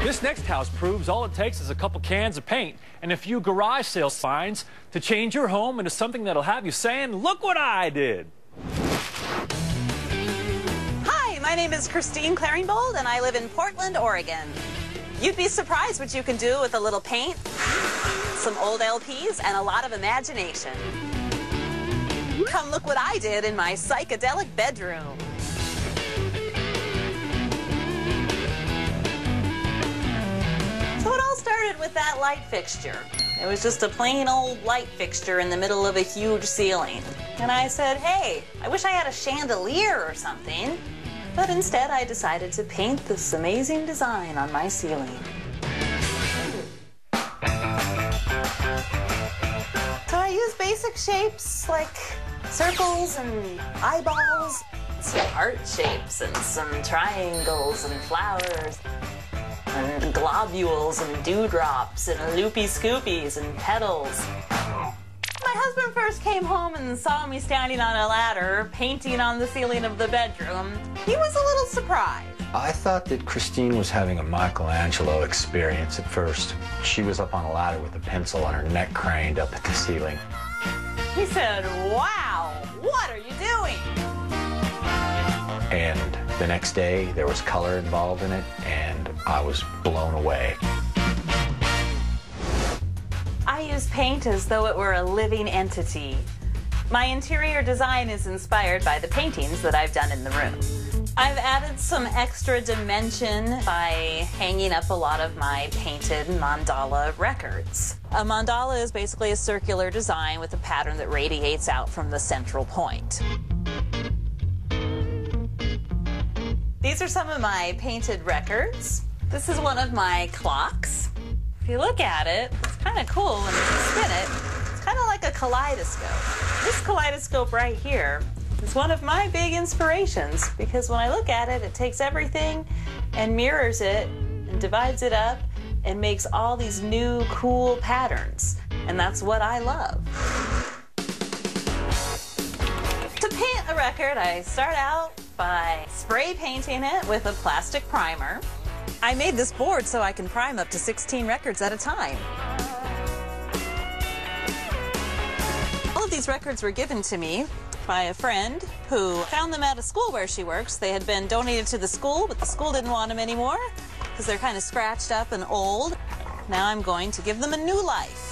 This next house proves all it takes is a couple cans of paint and a few garage sale signs to change your home into something that'll have you saying, "Look what I did." Hi, my name is Christine Claringbold and I live in Portland, Oregon. You'd be surprised what you can do with a little paint, some old LPs, and a lot of imagination. Come look what I did in my psychedelic bedroom. So it all started with that light fixture. It was just a plain old light fixture in the middle of a huge ceiling. And I said, hey, I wish I had a chandelier or something. But instead I decided to paint this amazing design on my ceiling. So I use basic shapes like circles and eyeballs, some heart shapes and some triangles and flowers, and globules and dewdrops and loopy scoopies and petals. My husband first came home and saw me standing on a ladder painting on the ceiling of the bedroom. He was a little surprised. I thought that Christine was having a Michelangelo experience at first. She was up on a ladder with a pencil and her neck craned up at the ceiling. He said, "Wow, what are you doing?" And the next day, there was color involved in it, and I was blown away. I use paint as though it were a living entity. My interior design is inspired by the paintings that I've done in the room. I've added some extra dimension by hanging up a lot of my painted mandala records. A mandala is basically a circular design with a pattern that radiates out from the central point. These are some of my painted records. This is one of my clocks. If you look at it, it's kind of cool when you spin it. It's kind of like a kaleidoscope. This kaleidoscope right here is one of my big inspirations because when I look at it, it takes everything and mirrors it and divides it up and makes all these new cool patterns. And that's what I love. To paint a record, I start out by spray painting it with a plastic primer. I made this board so I can prime up to 16 records at a time. All of these records were given to me by a friend who found them at a school where she works. They had been donated to the school, but the school didn't want them anymore because they're kind of scratched up and old. Now I'm going to give them a new life.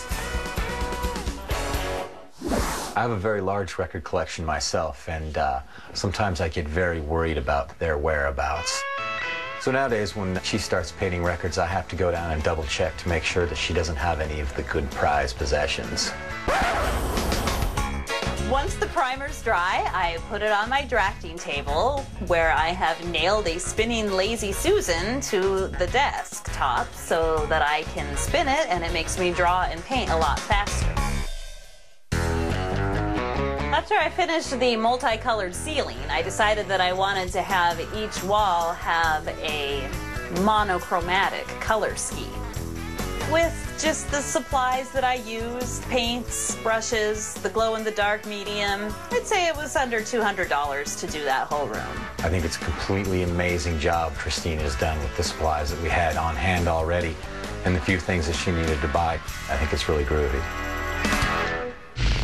I have a very large record collection myself, and sometimes I get very worried about their whereabouts. So nowadays, when she starts painting records, I have to go down and double check to make sure that she doesn't have any of the good prized possessions. Once the primer's dry, I put it on my drafting table where I have nailed a spinning Lazy Susan to the desk top so that I can spin it and it makes me draw and paint a lot faster. After I finished the multicolored ceiling, I decided that I wanted to have each wall have a monochromatic color scheme. With just the supplies that I used, paints, brushes, the glow-in-the-dark medium, I'd say it was under $200 to do that whole room. I think it's a completely amazing job Christine has done with the supplies that we had on hand already and the few things that she needed to buy. I think it's really groovy.